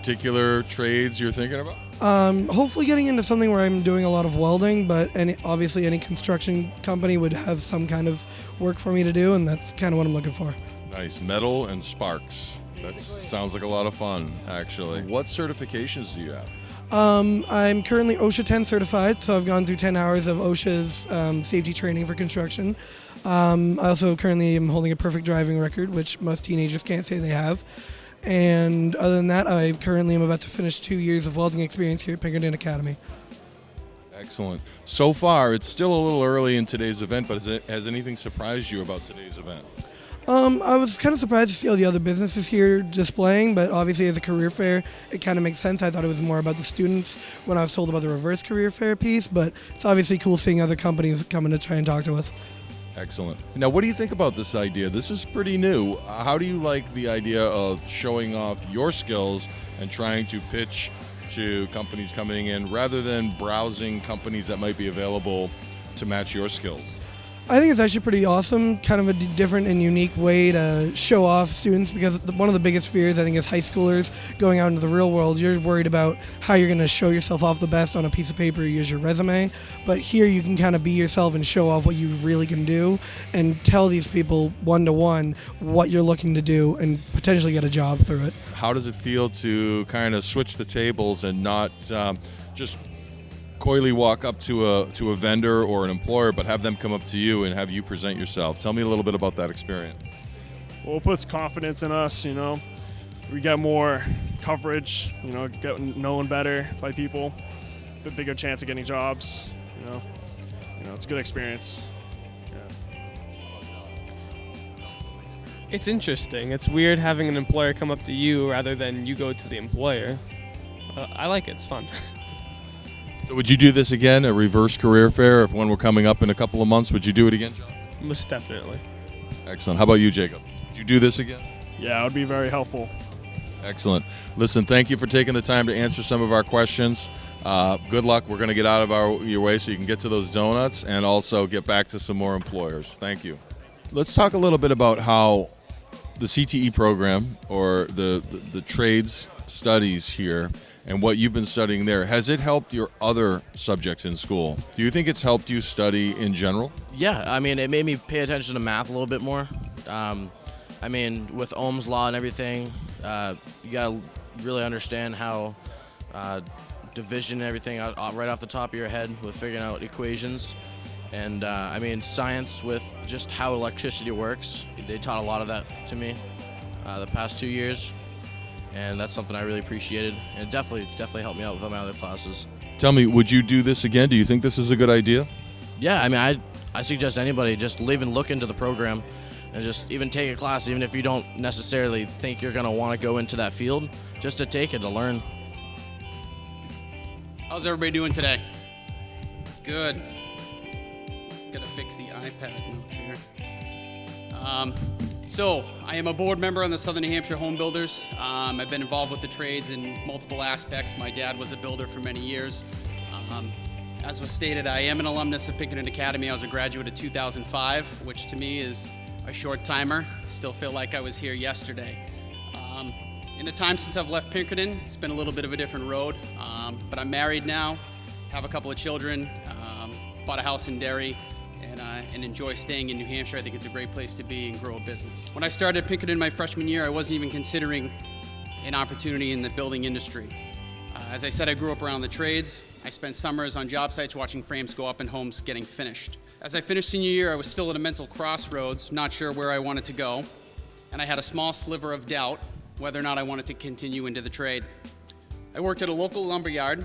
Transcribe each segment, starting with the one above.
particular trades you're thinking about? Hopefully getting into something where I'm doing a lot of welding, but obviously any construction company would have some kind of work for me to do, and that's kind of what I'm looking for. Nice. Metal and sparks. That sounds like a lot of fun, actually. What certifications do you have? I'm currently OSHA 10 certified, so I've gone through 10 hours of OSHA's safety training for construction. I also currently am holding a perfect driving record, which most teenagers can't say they have. And other than that, I currently am about to finish 2 years of welding experience here at Pinkerton Academy. Excellent. So far, it's still a little early in today's event, but has anything surprised you about today's event? I was kind of surprised to see all the other businesses here displaying, but obviously as a career fair, it kind of makes sense. I thought it was more about the students when I was told about the reverse career fair piece, but it's obviously cool seeing other companies coming to try and talk to us. Excellent. Now, what do you think about this idea? This is pretty new. How do you like the idea of showing off your skills and trying to pitch to companies coming in rather than browsing companies that might be available to match your skills? I think it's actually pretty awesome, kind of a different and unique way to show off students, because one of the biggest fears, I think, is high schoolers going out into the real world. You're worried about how you're going to show yourself off the best on a piece of paper, use your resume, but here you can kind of be yourself and show off what you really can do and tell these people one-to-one what you're looking to do and potentially get a job through it. How does it feel to kind of switch the tables and not just coyly walk up to a vendor or an employer, but have them come up to you and have you present yourself? Tell me a little bit about that experience. Well, it puts confidence in us, We get more coverage, get known better by people, a bigger chance of getting jobs, It's a good experience. It's interesting. It's weird having an employer come up to you rather than you go to the employer. I like it. It's fun. So would you do this again, a reverse career fair, if one were coming up in a couple of months? Would you do it again, John? Most definitely. Excellent. How about you, Jacob? Would you do this again? Yeah, it would be very helpful. Excellent. Listen, thank you for taking the time to answer some of our questions. Good luck. We're going to get out of your way so you can get to those donuts and also get back to some more employers. Thank you. Let's talk a little bit about how the CTE program, or the trades studies here, and what you've been studying there, has it helped your other subjects in school? Do you think it's helped you study in general? Yeah, it made me pay attention to math a little bit more. With Ohm's law and everything, you gotta really understand how division and everything right off the top of your head with figuring out equations. And science with just how electricity works. They taught a lot of that to me the past 2 years. And that's something I really appreciated, and it definitely helped me out with my other classes. Tell me, would you do this again? Do you think this is a good idea? Yeah, I suggest anybody just even look into the program and just even take a class, even if you don't necessarily think you're going to want to go into that field, just to take it, to learn. How's everybody doing today? Good. Gotta fix the iPad notes here. So, I am a board member on the Southern New Hampshire Home Builders. I've been involved with the trades in multiple aspects. My dad was a builder for many years. As was stated, I am an alumnus of Pinkerton Academy. I was a graduate of 2005, which to me is a short timer. Still feel like I was here yesterday. In the time since I've left Pinkerton, it's been a little bit of a different road, but I'm married now, have a couple of children, bought a house in Derry, and enjoy staying in New Hampshire. I think it's a great place to be and grow a business. When I started Pinkerton my freshman year, I wasn't even considering an opportunity in the building industry. As I said, I grew up around the trades. I spent summers on job sites watching frames go up and homes getting finished. As I finished senior year, I was still at a mental crossroads, not sure where I wanted to go, and I had a small sliver of doubt whether or not I wanted to continue into the trade. I worked at a local lumber yard,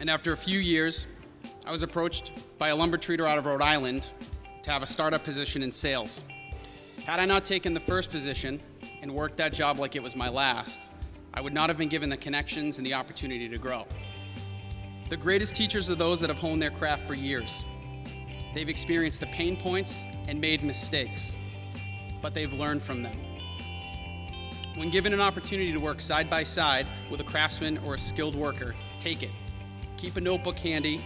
and after a few years, I was approached by a lumber treater out of Rhode Island to have a startup position in sales. Had I not taken the first position and worked that job like it was my last, I would not have been given the connections and the opportunity to grow. The greatest teachers are those that have honed their craft for years. They've experienced the pain points and made mistakes, but they've learned from them. When given an opportunity to work side by side with a craftsman or a skilled worker, take it. Keep a notebook handy,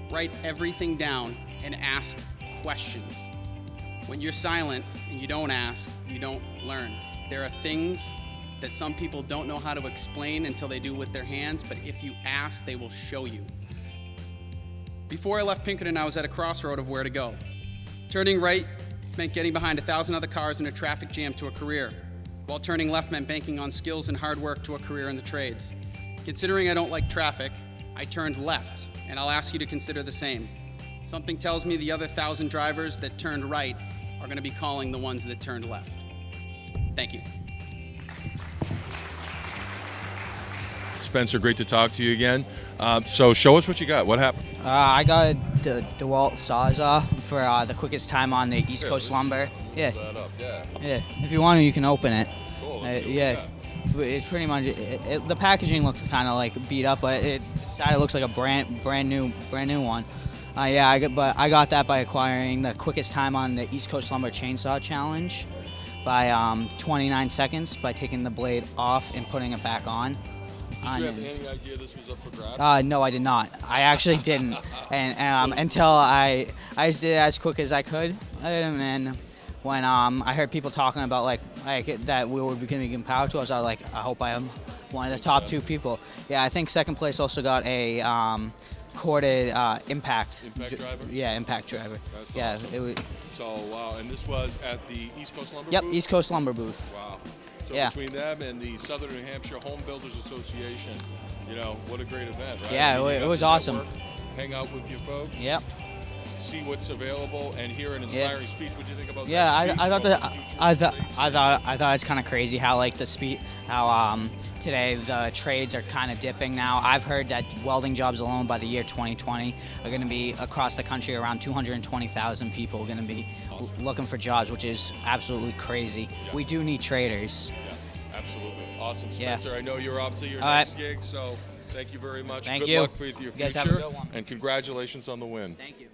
write everything down, and ask questions. When you're silent and you don't ask, you don't learn. There are things that some people don't know how to explain until they do with their hands, but if you ask, they will show you. Before I left Pinkerton, I was at a crossroad of where to go. Turning right meant getting behind 1,000 other cars in a traffic jam to a career, while turning left meant banking on skills and hard work to a career in the trades. Considering I don't like traffic, I turned left, and I'll ask you to consider the same. Something tells me the other 1,000 drivers that turned right are going to be calling the ones that turned left. Thank you. Spencer, great to talk to you again. So show us what you got. What happened? I got the DeWalt Sawzall for the quickest time on the East Coast Lumber. Yeah, That up. Yeah. yeah. If you want to, you can open it. Cool. Let's see what we Yeah, got. it's pretty much. The packaging looks kind of like beat up, but inside it looks like a brand new one. Yeah, I got that by acquiring the quickest time on the East Coast Lumber Chainsaw Challenge by 29 seconds by taking the blade off and putting it back on. Did you have any idea this was up for grabs? No, I did not. I actually didn't, and until I just did it as quick as I could, and then when I heard people talking about like that we were beginning power tools, I was like, I hope I am one of the top 2 people. Yeah, I think second place also got a corded impact. Impact driver? Yeah, impact driver. That's yeah, awesome. it was. So, wow. And this was at the East Coast Lumber Yep, booth? East Coast Lumber booth. Wow. So Yeah. between them and the Southern New Hampshire Home Builders Association, you know, what a great event, right? Yeah, I mean, you it got was to awesome. network, hang out with your folks, Yep. see what's available, and hear an inspiring speech. What do you think about Yeah, that speech? I thought about that the future I of thought trades? I thought it's kind of crazy how like how today the trades are kind of dipping now. I've heard that welding jobs alone by the year 2020 are going to be across the country around 220,000 people going to be looking for jobs, which is absolutely crazy. Yeah. We do need traders. Yeah, absolutely. Awesome, Yeah. Spencer. I know you're off to your All next right. gig, so thank you very much. Thank Good you. luck for your future, You guys have a good one. and congratulations on the win. Thank you.